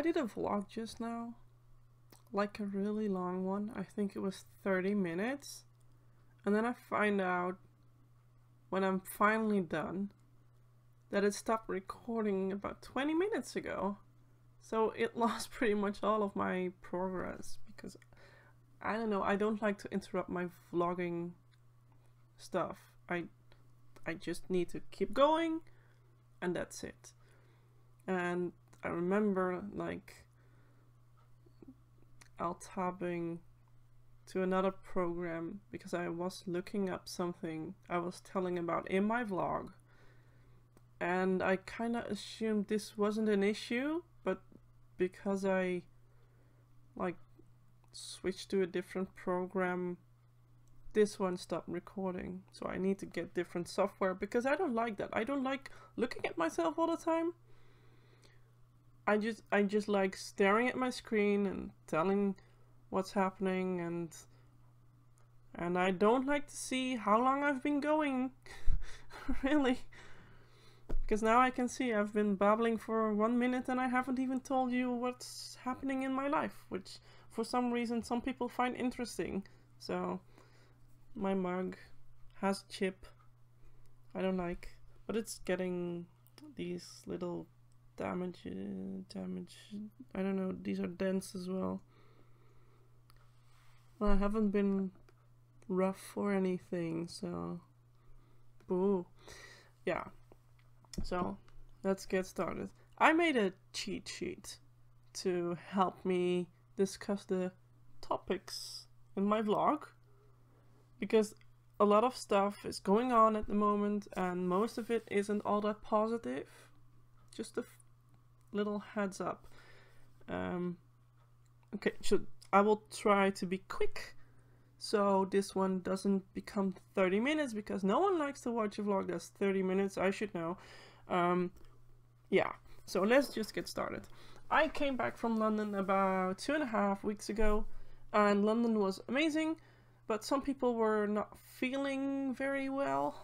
I did a vlog just now, like a really long one. I think it was 30 minutes. And then I find out when I'm finally done that it stopped recording about 20 minutes ago. So it lost pretty much all of my progress because I don't know, I don't like to interrupt my vlogging stuff. I just need to keep going and that's it. And I remember like alt-tabbing to another program because I was looking up something I was telling about in my vlog, and I kind of assumed this wasn't an issue, but because I like switched to a different program, this one stopped recording. So I need to get different software because I don't like that. I don't like looking at myself all the time. I just like staring at my screen and telling what's happening, and I don't like to see how long I've been going. Really, because now I can see I've been babbling for 1 minute and I haven't even told you what's happening in my life, which for some reason some people find interesting. So my mug has a chip I don't like, but it's getting these little damage, I don't know, these are dents as well. Well, I haven't been rough or anything, so boo. Yeah, so let's get started. I made a cheat sheet to help me discuss the topics in my vlog because a lot of stuff is going on at the moment and most of it isn't all that positive. Just a little heads up. Okay, so I will try to be quick so this one doesn't become 30 minutes because no one likes to watch a vlog that's 30 minutes, I should know. Yeah, so let's just get started. I came back from London about 2.5 weeks ago and London was amazing, but some people were not feeling very well.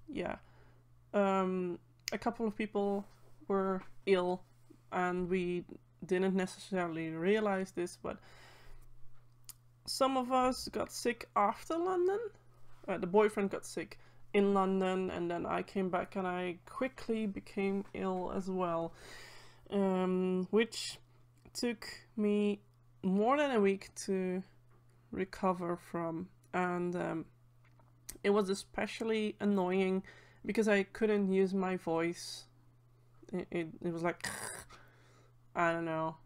Yeah, a couple of people were ill and we didn't necessarily realize this, but some of us got sick after London. The boyfriend got sick in London and then I came back and I quickly became ill as well, which took me more than a week to recover from, and it was especially annoying because I couldn't use my voice. It was like, I don't know,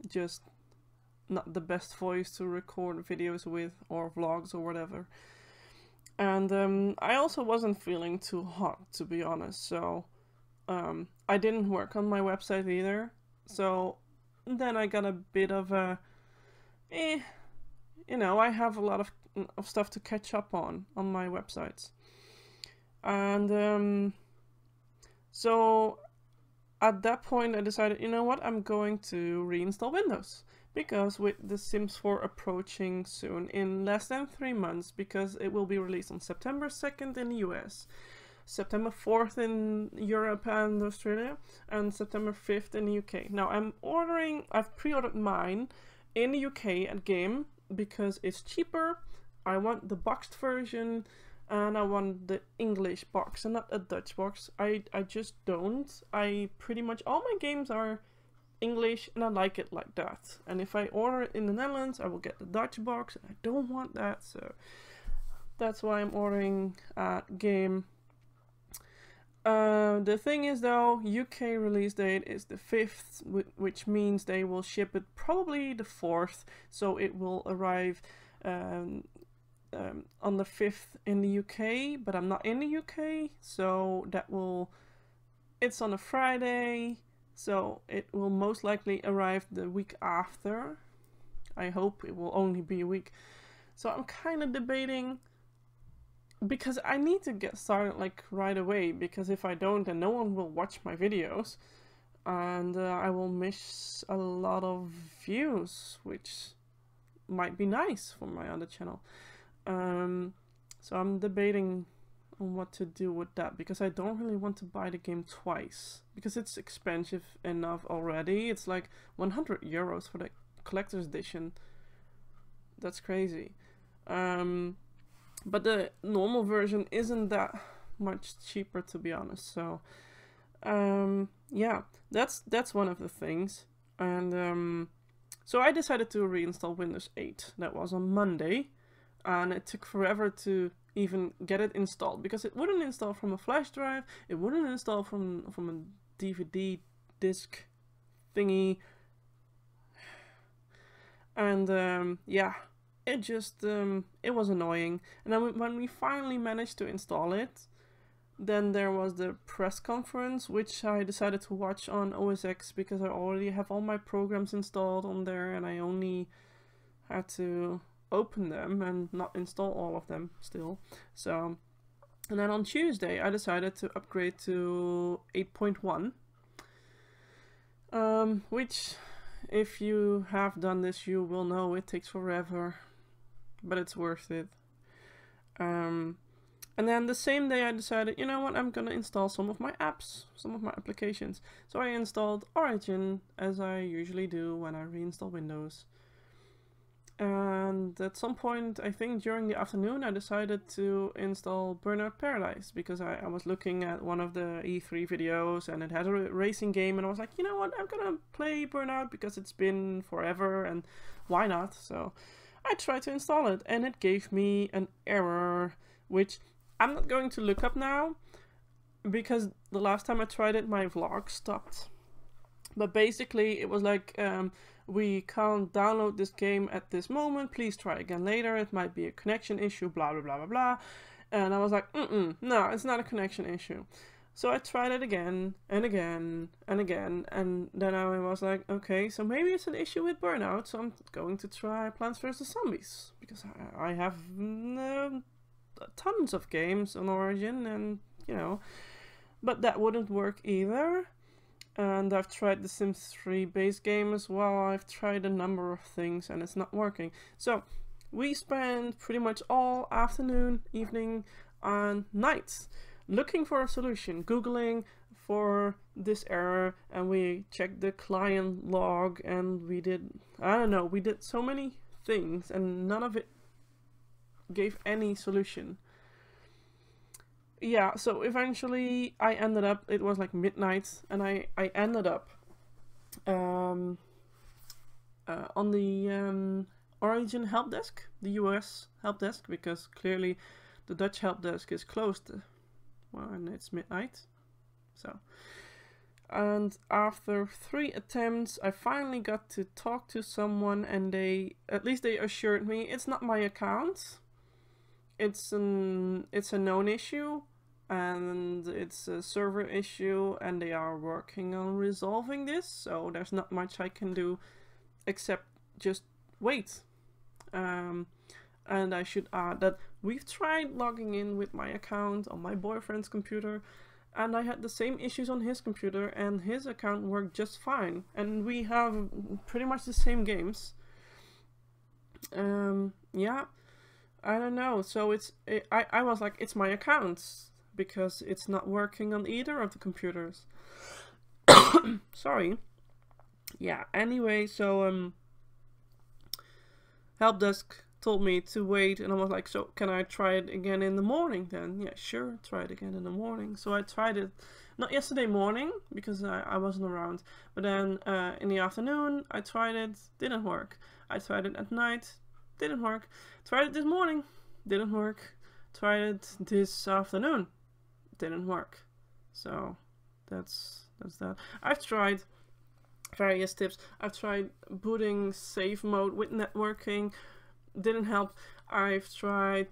just not the best voice to record videos with or vlogs or whatever. And I also wasn't feeling too hot, to be honest, so I didn't work on my website either. So then I got a bit of a, you know, I have a lot of stuff to catch up on my websites. And so at that point I decided, you know what, I'm going to reinstall Windows. Because with The Sims 4 approaching soon, in less than 3 months, because it will be released on September 2nd in the US, September 4th in Europe and Australia, and September 5th in the UK. Now I've pre-ordered mine in the UK at Game because it's cheaper. I want the boxed version and I want the English box and not a Dutch box. I just don't. Pretty much all my games are English and I like it like that. And if I order it in the Netherlands, I will get the Dutch box. I don't want that, so that's why I'm ordering at Game. The thing is though, UK release date is the 5th, which means they will ship it probably the 4th, so it will arrive on the 5th in the UK, but I'm not in the UK, so it's on a Friday, so it will most likely arrive the week after. I hope it will only be a week. So I'm kind of debating, because I need to get started like right away, because if I don't then no one will watch my videos and I will miss a lot of views, which might be nice for my other channel. So I'm debating on what to do with that, because I don't really want to buy the game twice, because it's expensive enough already. It's like 100 euros for the collector's edition. That's crazy. But the normal version isn't that much cheaper, to be honest. So yeah, that's one of the things. And so I decided to reinstall Windows 8. That was on Monday, and it took forever to even get it installed, because it wouldn't install from a flash drive, it wouldn't install from a DVD disc thingy, and yeah, it just it was annoying. And then when we finally managed to install it, then there was the press conference, which I decided to watch on OS X, because I already have all my programs installed on there, and I only had to open them and not install all of them still. So, and then on Tuesday I decided to upgrade to 8.1, which, if you have done this, you will know it takes forever, but it's worth it. And then the same day I decided, you know what, I'm gonna install some of my apps, some of my applications. So I installed Origin, as I usually do when I reinstall Windows. And at some point, I think during the afternoon, I decided to install Burnout Paradise, because I was looking at one of the E3 videos and it had a racing game, and I was like, you know what, I'm gonna play Burnout because it's been forever and why not? So I tried to install it and it gave me an error, which I'm not going to look up now, because the last time I tried it, my vlog stopped. But basically, it was like, we can't download this game at this moment, please try again later, it might be a connection issue, blah blah blah blah blah. And I was like, no, it's not a connection issue. So I tried it again and again and again, and then I was like, okay, so maybe it's an issue with Burnout, so I'm going to try Plants vs Zombies, because I have tons of games on Origin, and you know, but that wouldn't work either. And I've tried the Sims 3 base game as well. I've tried a number of things and it's not working. So we spent pretty much all afternoon, evening, and nights looking for a solution, Googling for this error, and we checked the client log, and we did, I don't know, we did so many things and none of it gave any solution. Yeah, so eventually I ended up, it was like midnight, and I ended up on the Origin help desk, the US help desk, because clearly the Dutch help desk is closed when it's midnight. So, and after 3 attempts, I finally got to talk to someone, and at least they assured me it's not my account. It's a known issue, and it's a server issue, and they are working on resolving this, so there's not much I can do except just wait. And I should add that we've tried logging in with my account on my boyfriend's computer, and I had the same issues on his computer, and his account worked just fine, and we have pretty much the same games. Yeah, I don't know, so I was like, it's my account, because it's not working on either of the computers. Sorry. Yeah, anyway, so help desk told me to wait, and I was like, so can I try it again in the morning then? Yeah, sure, try it again in the morning. So I tried it, not yesterday morning, because I wasn't around, but then in the afternoon I tried it, didn't work. I tried it at night, didn't work. Tried it this morning, didn't work. Tried it this afternoon, didn't work. So that's that. I've tried various tips. I've tried booting safe mode with networking, didn't help. I've tried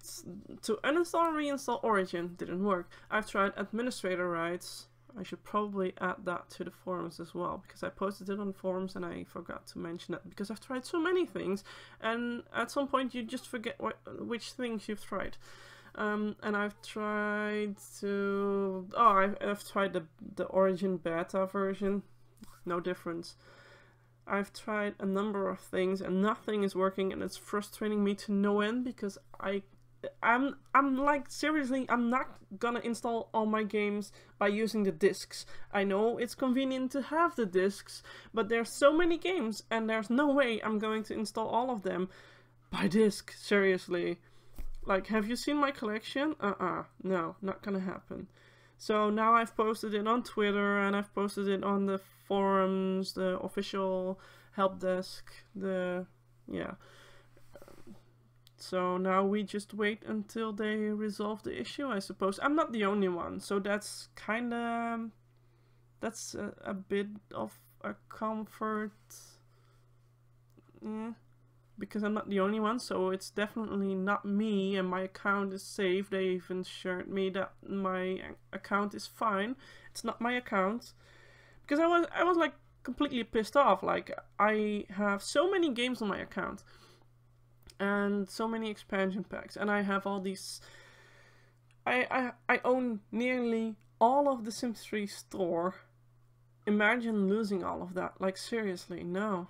to uninstall and reinstall Origin, didn't work. I've tried administrator rights. I should probably add that to the forums as well, because I posted it on the forums and I forgot to mention it, because I've tried so many things, and at some point you just forget which things you've tried. And I've tried to... Oh, I've tried the Origin beta version. No difference. I've tried a number of things and nothing is working, and it's frustrating me to no end, because I'm like, seriously, I'm not gonna install all my games by using the discs. I know it's convenient to have the discs, but there's so many games and there's no way I'm going to install all of them by disc, seriously. Like, have you seen my collection? No, not gonna happen. So now I've posted it on Twitter and I've posted it on the forums, the official help desk, yeah. So now we just wait until they resolve the issue, I suppose. I'm not the only one, so that's kinda... That's a bit of a comfort. Yeah. Because I'm not the only one, so it's definitely not me, and my account is safe. They've assured me that my account is fine. It's not my account. Because I was like completely pissed off. Like, I have so many games on my account. And so many expansion packs, and I have all these... I own nearly all of the Sims 3 store. Imagine losing all of that. Like, seriously, no.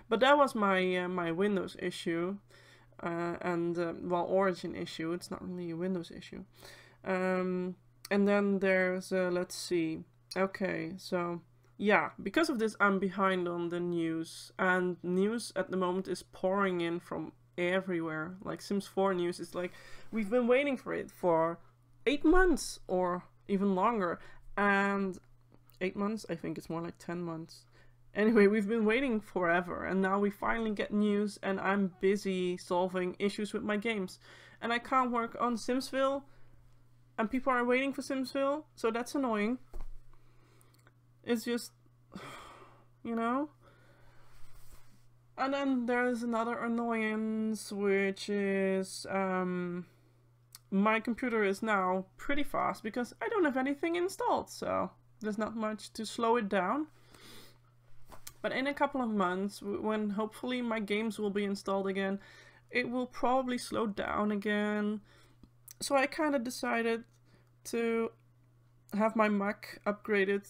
But that was my my Windows issue, well, Origin issue. It's not really a Windows issue. And then there's let's see. Okay, so yeah, because of this, I'm behind on the news, and news at the moment is pouring in from everywhere. Like, Sims 4 news is like, we've been waiting for it for 8 months or even longer, and 8 months, I think it's more like 10 months. Anyway, we've been waiting forever, and now we finally get news, and I'm busy solving issues with my games. And I can't work on Simsville, and people are waiting for Simsville, so that's annoying. It's just, you know? And then there's another annoyance, which is, my computer is now pretty fast, because I don't have anything installed, so there's not much to slow it down. But in a couple of months, when hopefully my games will be installed again, it will probably slow down again. So I kind of decided to have my Mac upgraded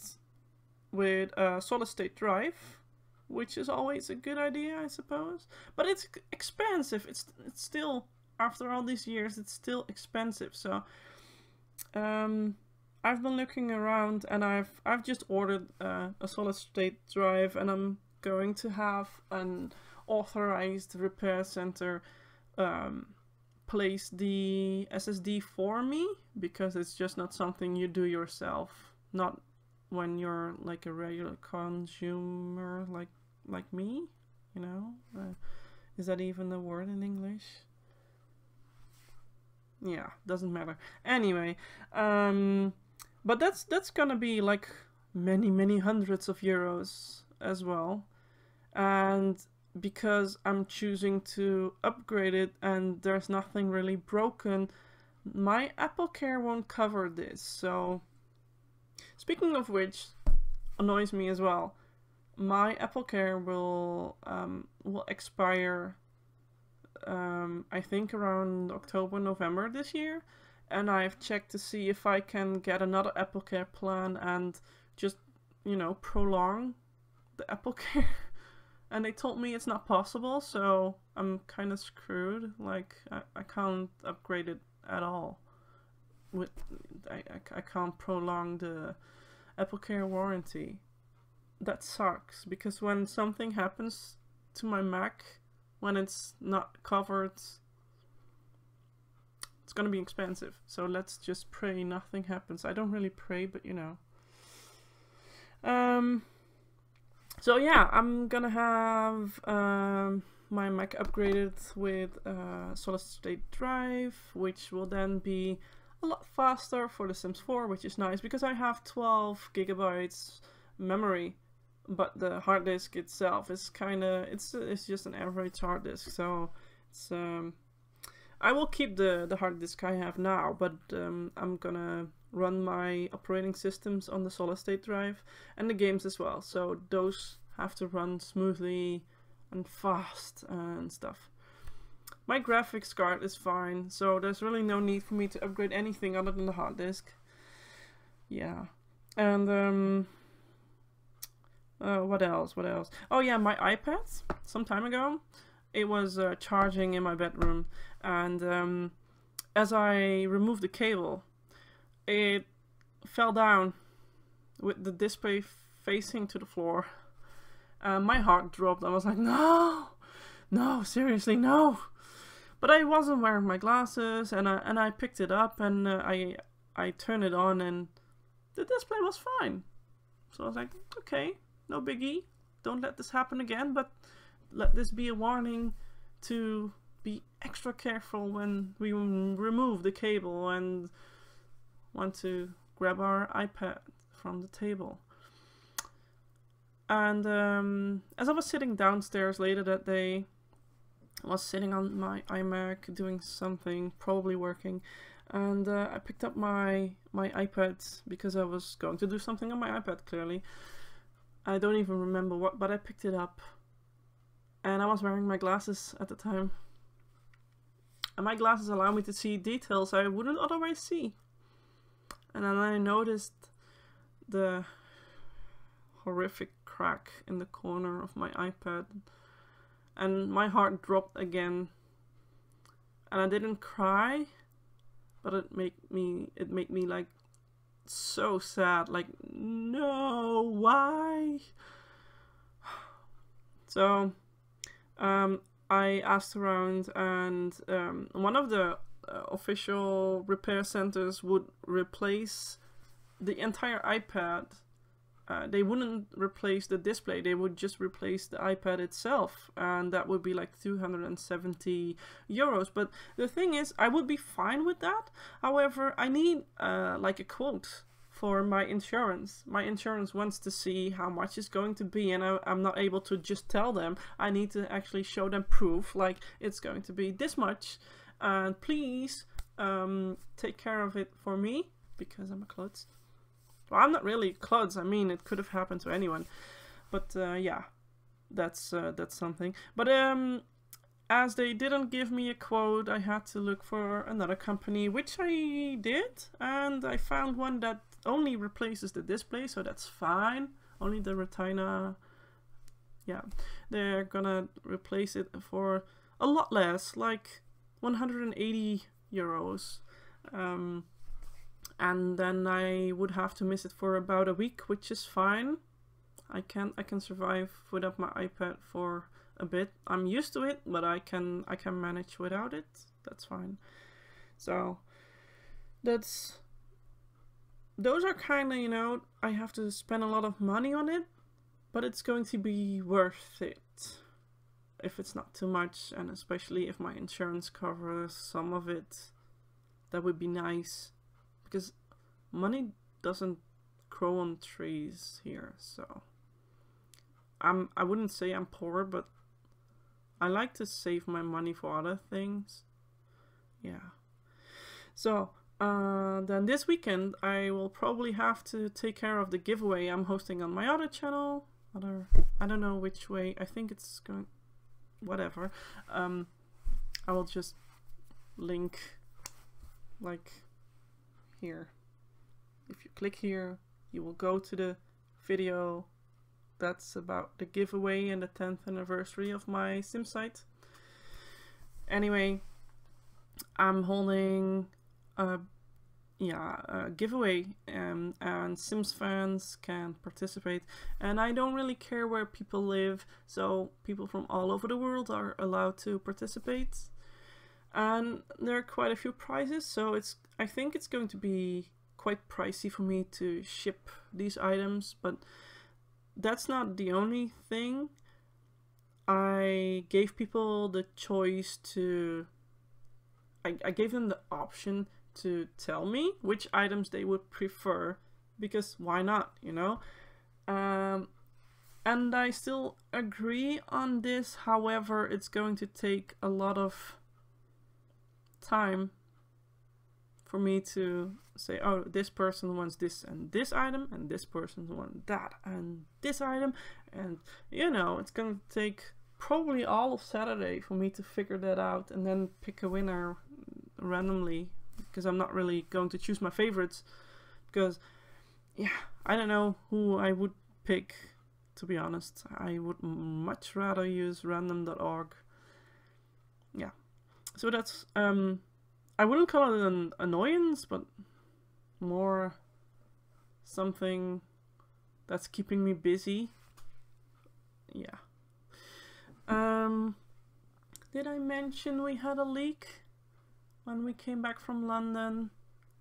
with a solid state drive, which is always a good idea, I suppose. But it's expensive. It's still, after all these years, it's still expensive. So I've been looking around, and I've just ordered a solid state drive, and I'm going to have an authorized repair center place the SSD for me, because it's just not something you do yourself. Not when you're like a regular consumer like me, you know? Is that even a word in English? Yeah, doesn't matter. Anyway, but that's gonna be like many hundreds of euros as well. And because I'm choosing to upgrade it and there's nothing really broken, my Apple Care won't cover this. So, speaking of which, annoys me as well. My Apple Care will expire, I think around October, November this year. And I've checked to see if I can get another Apple Care plan and just, you know, prolong the Apple Care. And they told me it's not possible, so I'm kind of screwed. Like, I can't upgrade it at all. I can't prolong the Apple Care warranty. That sucks, because when something happens to my Mac, when it's not covered, it's gonna be expensive. So let's just pray nothing happens. I don't really pray, but you know. So yeah, I'm gonna have my Mac upgraded with a solid state drive, which will then be a lot faster for The Sims 4, which is nice because I have 12 gigabytes memory, but the hard disk itself is it's just an average hard disk. So it's I will keep the hard disk I have now, but I'm gonna run my operating systems on the solid state drive and the games as well, so those have to run smoothly and fast and stuff. My graphics card is fine, so there's really no need for me to upgrade anything other than the hard disk. Yeah. And what else? Oh yeah, my iPad some time ago it was charging in my bedroom, and as I removed the cable, it fell down with the display facing to the floor. My heart dropped. I was like, no, no, seriously, no. But I wasn't wearing my glasses, and I picked it up, and I turned it on, and the display was fine. So I was like, okay, no biggie. Don't let this happen again, but let this be a warning to be extra careful when we remove the cable and want to grab our iPad from the table. And as I was sitting downstairs later that day, I was sitting on my iMac doing something, probably working, and I picked up my iPad because I was going to do something on my iPad, clearly. I don't even remember what, but I picked it up, and I was wearing my glasses at the time. And my glasses allow me to see details I wouldn't otherwise see. And then I noticed the horrific crack in the corner of my iPad, and my heart dropped again. And I didn't cry, but it made me like so sad, like, no, why? So I asked around, and one of the official repair centers would replace the entire iPad. They wouldn't replace the display, they would just replace the iPad itself, and that would be like 270 euros. But the thing is, I would be fine with that. However, I need like a quote for my insurance. My insurance wants to see how much it's going to be, and I'm not able to just tell them. I need to actually show them proof, like it's going to be this much, and please take care of it for me, because I'm a klutz. Well, I'm not really klutz. I mean, it could have happened to anyone, but yeah, that's something. But as they didn't give me a quote, I had to look for another company, which I did, and I found one that only replaces the display, so that's fine. Only the retina. Yeah, they're gonna replace it for a lot less, like 180 euros. And then I would have to miss it for about a week, which is fine. I can survive without my iPad for a bit. I'm used to it, but I can manage without it. That's fine. So those are kind of, you know, I have to spend a lot of money on it, but it's going to be worth it if it's not too much, and especially if my insurance covers some of it. That would be nice. Because money doesn't grow on trees here, so I wouldn't say I'm poor, but I like to save my money for other things. Yeah. So then this weekend I will probably have to take care of the giveaway I'm hosting on my other channel. I don't know which way. I think it's going. Whatever. I will just link like here. If you click here, you will go to the video that's about the giveaway and the 10th anniversary of my sim site. Anyway, I'm holding a giveaway, and Sims fans can participate, and I don't really care where people live, so people from all over the world are allowed to participate. And there are quite a few prizes, so I think it's going to be quite pricey for me to ship these items, but that's not the only thing. I gave people the choice to... I gave them the option to tell me which items they would prefer, because why not, you know? And I still agree on this, however, it's going to take a lot of time for me to say, oh, this person wants this and this item, and this person wants that and this item, and you know, it's gonna take probably all of Saturday for me to figure that out and then pick a winner randomly, because I'm not really going to choose my favorites, because yeah, I don't know who I would pick, to be honest. I would much rather use random.org, yeah. So that's I wouldn't call it an annoyance, but more something that's keeping me busy. Yeah. Did I mention we had a leak when we came back from London?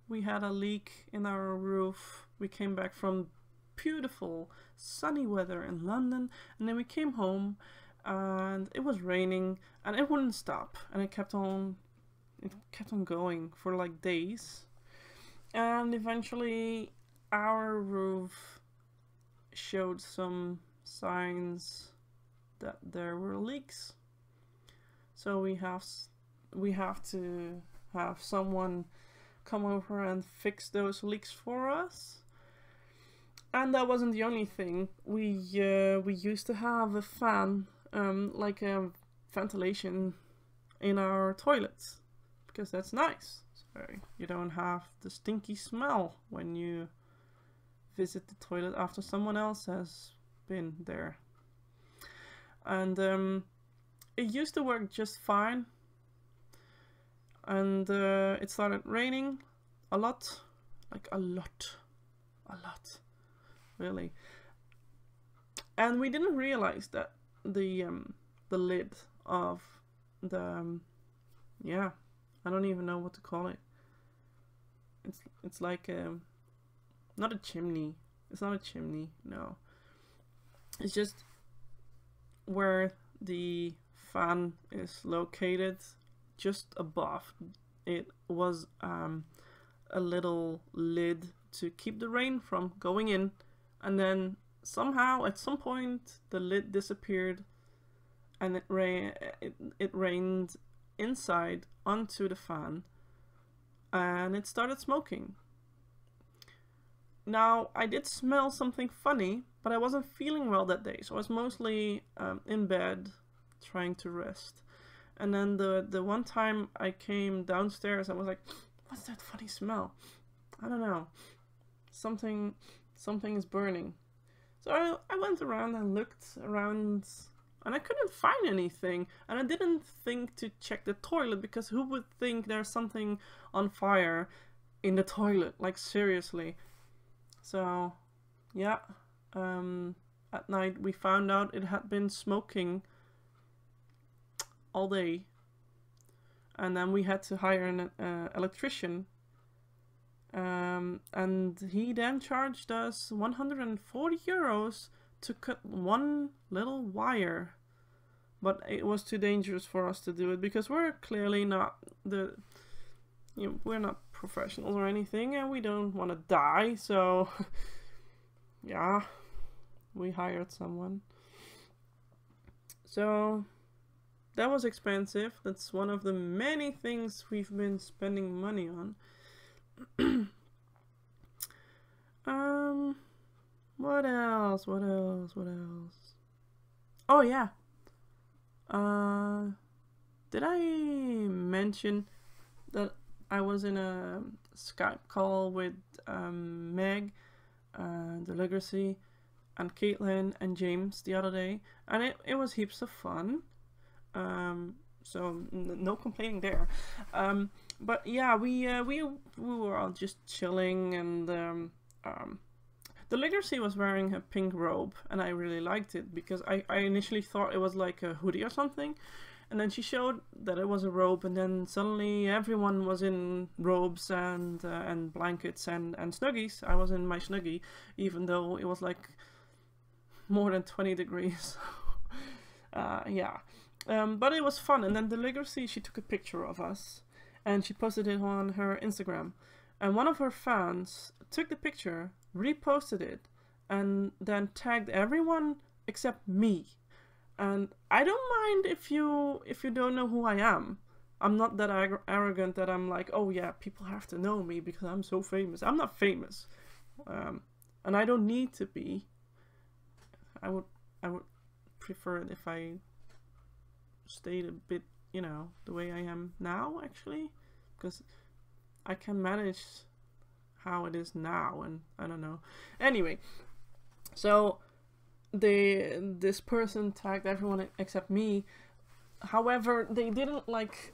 We had a leak in our roof. We came back from beautiful sunny weather in London, and then we came home and it was raining and it wouldn't stop, and it kept on going for like days, and eventually our roof showed some signs that there were leaks. So we have to have someone come over and fix those leaks for us. And that wasn't the only thing. We used to have a fan, like a ventilation in our toilets, because that's nice. So you don't have the stinky smell when you visit the toilet after someone else has been there. And it used to work just fine. And it started raining a lot, like a lot, really. And we didn't realize that the lid of the yeah, I don't even know what to call it. It's like not a chimney. It's not a chimney. No. It's just where the fan is located, just above. It was a little lid to keep the rain from going in, and then somehow at some point the lid disappeared, and it rained inside onto the fan, and it started smoking. Now, I did smell something funny, but I wasn't feeling well that day, so I was mostly in bed trying to rest. And then the one time I came downstairs, I was like, what's that funny smell? I don't know. Something is burning. So I went around and looked around, and I couldn't find anything. And I didn't think to check the toilet, because who would think there's something on fire in the toilet? Like, seriously. So, yeah. At night we found out it had been smoking all day. And then we had to hire an electrician. And he then charged us 140 euros to cut one little wire. But it was too dangerous for us to do it, because we're clearly not we're not professionals or anything, and we don't want to die, so yeah, we hired someone. So that was expensive. That's one of the many things we've been spending money on. What else? Oh yeah. Did I mention that I was in a Skype call with Meg, the Legacy, and Caitlin and James the other day, and it was heaps of fun. So no complaining there. But yeah, we were all just chilling, and the Legacy was wearing a pink robe, and I really liked it, because I initially thought it was like a hoodie or something. And then she showed that it was a robe, and then suddenly everyone was in robes and blankets and snuggies. I was in my snuggie, even though it was like more than 20 degrees. Yeah. But it was fun. And then the Legacy, she took a picture of us, and she posted it on her Instagram. And one of her fans took the picture, reposted it, and then tagged everyone except me. And I don't mind if you don't know who I am. I'm not that arrogant that I'm like, oh yeah, people have to know me because I'm so famous. I'm not famous, and I don't need to be. I would prefer it if I stayed a bit, the way I am now, actually, because I can manage how it is now, and I don't know. Anyway, so this person tagged everyone except me, However, they didn't like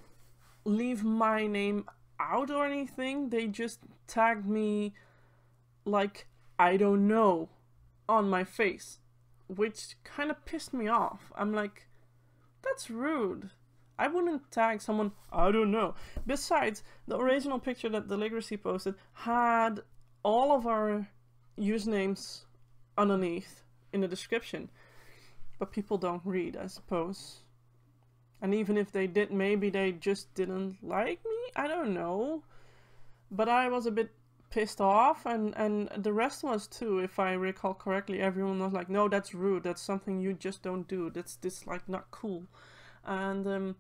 leave my name out or anything. They just tagged me like I don't know on my face, which kind of pissed me off. I'm like, that's rude. I wouldn't tag someone I don't know. Besides, the original picture that the Legacy posted had all of our usernames underneath in the description, but people don't read, I suppose. And even if they did, maybe they just didn't like me. I don't know. But I was a bit pissed off, and the rest was too, if I recall correctly. Everyone was like, no, that's rude, that's something you just don't do, that's like not cool. And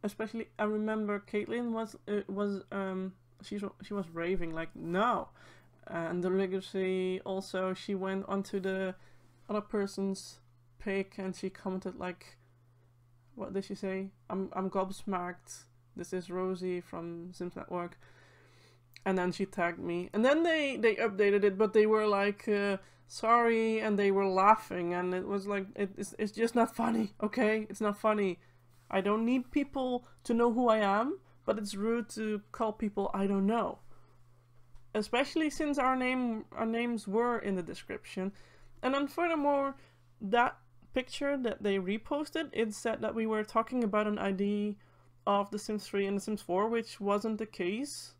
especially I remember Caitlin she was raving like, no. And the Legacy also, she went onto the other person's pic and she commented like, what did she say? I'm gobsmacked, this is Rosie from Sims Network. And then she tagged me. And then they updated it, but they were like, sorry, and they were laughing. And it was like, it's just not funny, okay? It's not funny. I don't need people to know who I am, but it's rude to call people I don't know. Especially since our names were in the description. And then furthermore, that picture that they reposted, it said that we were talking about an ID of The Sims 3 and The Sims 4, which wasn't the case.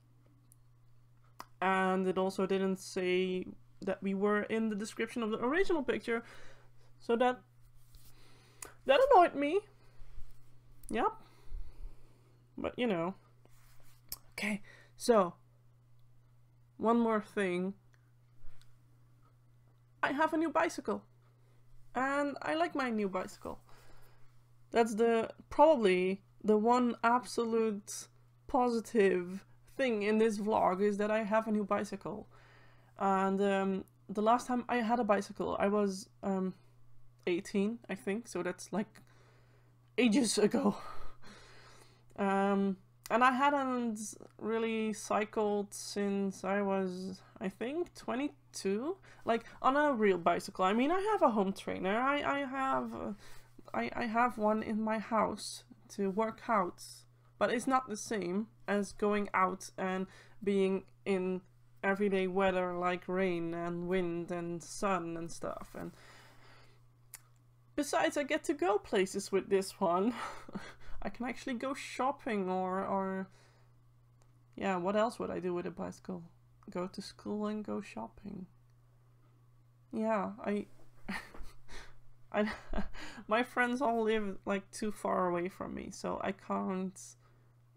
And it also didn't say that we were in the description of the original picture. So that annoyed me. Yep. But you know. Okay, so one more thing. I have a new bicycle. And I like my new bicycle. That's probably the one absolute positive thing in this vlog, is that I have a new bicycle. And the last time I had a bicycle, I was 18, I think, so that's like ages ago. And I hadn't really cycled since I was, I think, 22, like on a real bicycle. I mean, I have a home trainer. I have one in my house to work out, but it's not the same as going out and being in everyday weather like rain and wind and sun and stuff. And besides, I get to go places with this one. I can actually go shopping or yeah, what else would I do with a bicycle? Go to school and go shopping. Yeah, my friends all live like too far away from me, so I can't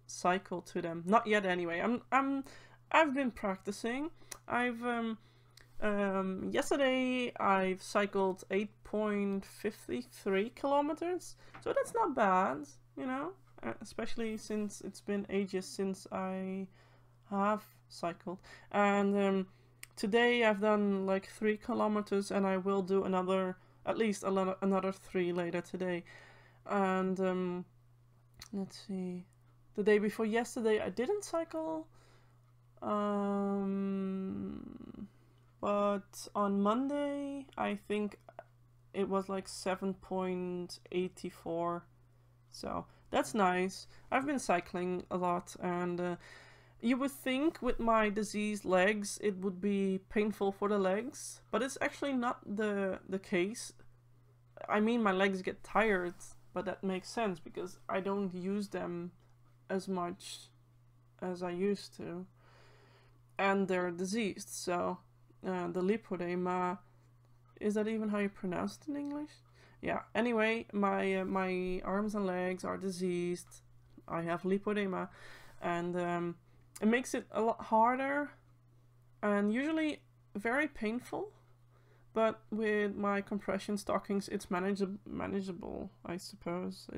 cycle to them. Not yet anyway. I've been practicing. Yesterday I've cycled 8.53 kilometers, so that's not bad, you know, especially since it's been ages since I have cycled. And today I've done like 3 kilometers, and I will do at least another 3 later today. And let's see, the day before yesterday I didn't cycle, but on Monday I think it was like 7.84, so that's nice. I've been cycling a lot, and you would think with my diseased legs it would be painful for the legs, but it's actually not the case. I mean, my legs get tired, but that makes sense because I don't use them as much as I used to, and they're diseased. So the lipodema, is that even how you pronounce it in English? Yeah, anyway, my arms and legs are diseased. I have lipodema, and it makes it a lot harder and usually very painful. But with my compression stockings, it's manageable, I suppose.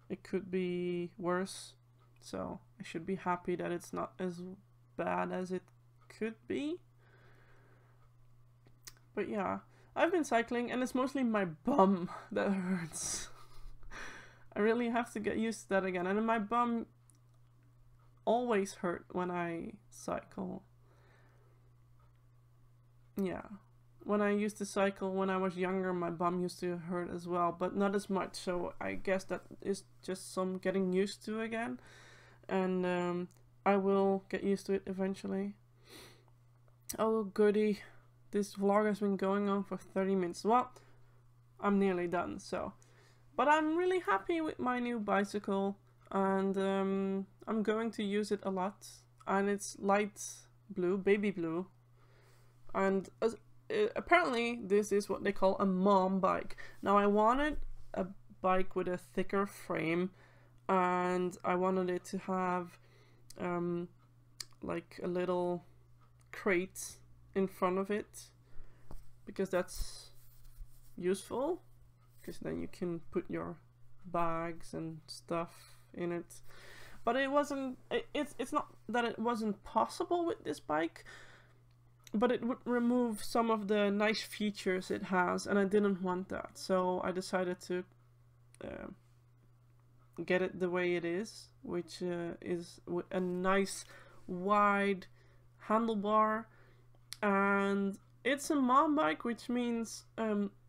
It could be worse, so I should be happy that it's not as bad as it could be. But yeah, I've been cycling, and it's mostly my bum that hurts. I really have to get used to that again. And my bum always hurt when I cycle. Yeah. when I used to cycle when I was younger, my bum used to hurt as well, but not as much. So I guess that is just some getting used to again. And I will get used to it eventually. Oh goody, this vlog has been going on for 30 minutes. Well, I'm nearly done, so. But I'm really happy with my new bicycle, and I'm going to use it a lot. And it's light blue, baby blue. And apparently this is what they call a mom bike. Now I wanted a bike with a thicker frame, and I wanted it to have like a little crate in front of it, because that's useful, because then you can put your bags and stuff in it. But it wasn't, it's not that it wasn't possible with this bike, but it would remove some of the nice features it has, and I didn't want that. So I decided to get it the way it is, which is a nice wide handlebar, and it's a mom bike, which means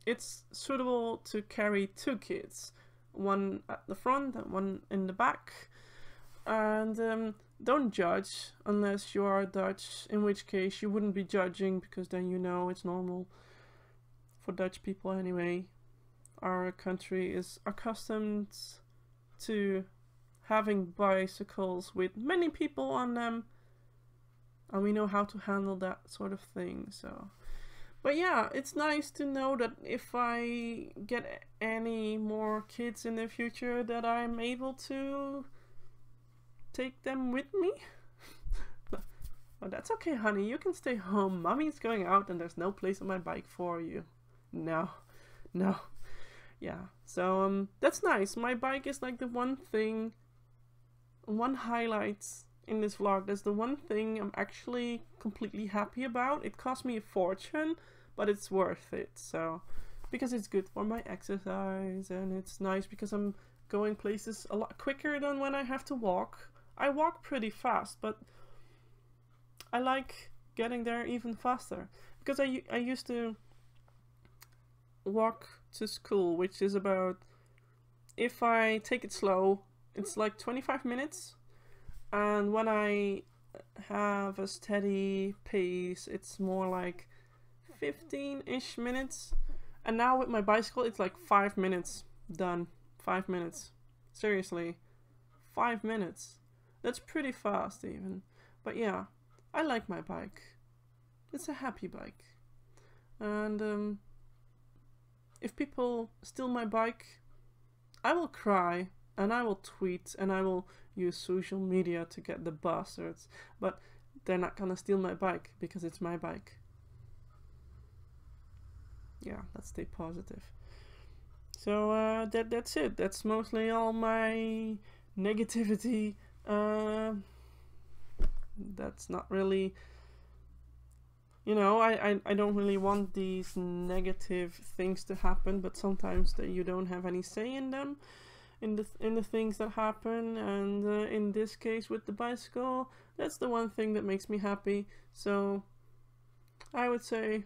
it's suitable to carry 2 kids, one at the front and one in the back. And don't judge unless you are Dutch, in which case you wouldn't be judging, because then you know it's normal for Dutch people anyway. Our country is accustomed to having bicycles with many people on them, and we know how to handle that sort of thing. So, but yeah, it's nice to know that if I get any more kids in the future, that I'm able to take them with me. Oh, that's okay, honey, you can stay home. Mommy's going out and there's no place on my bike for you. No. Yeah, so that's nice. My bike is like the one highlight in this vlog. That's the one thing I'm actually completely happy about. It cost me a fortune, but it's worth it. So, because it's good for my exercise, and it's nice because I'm going places a lot quicker than when I have to walk. I walk pretty fast, but I like getting there even faster, because I used to walk to school, which is about, if I take it slow, it's like 25 minutes, and when I have a steady pace, it's more like 15-ish minutes. And now with my bicycle, it's like 5 minutes done. 5 minutes, seriously, 5 minutes. That's pretty fast even. But yeah, I like my bike. It's a happy bike. And if people steal my bike, I will cry, and I will tweet, and I will use social media to get the bastards. But they're not gonna steal my bike, because it's my bike. Yeah, let's stay positive. So that's it. That's mostly all my negativity. That's not really, you know, I don't really want these negative things to happen, but sometimes that you don't have any say in them, in the things that happen. And in this case with the bicycle, that's the one thing that makes me happy. So I would say,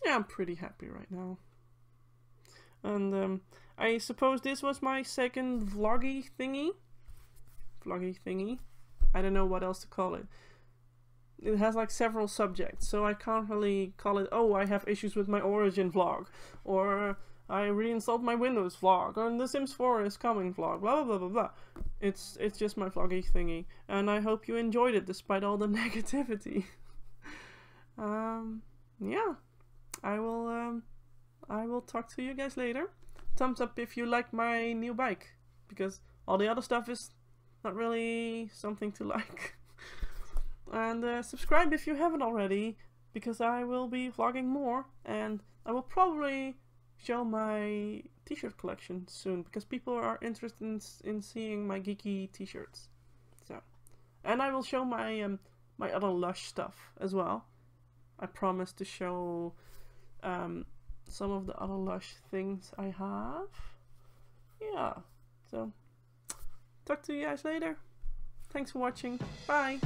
yeah, I'm pretty happy right now. And I suppose this was my second vloggy thingy. I don't know what else to call it. It has like several subjects, so I can't really call it, oh, I have issues with my Origin vlog, or I reinstalled my Windows vlog, or The Sims 4 is coming vlog, blah blah blah blah. It's just my vloggy thingy, and I hope you enjoyed it despite all the negativity. Yeah, I will talk to you guys later. Thumbs up if you like my new bike, because all the other stuff is not really something to like. And subscribe if you haven't already, because I will be vlogging more, and I will probably show my t-shirt collection soon, because people are interested in seeing my geeky t-shirts. So, and I will show my my other Lush stuff as well. I promise to show some of the other Lush things I have. Yeah, so talk to you guys later. Thanks for watching. Bye.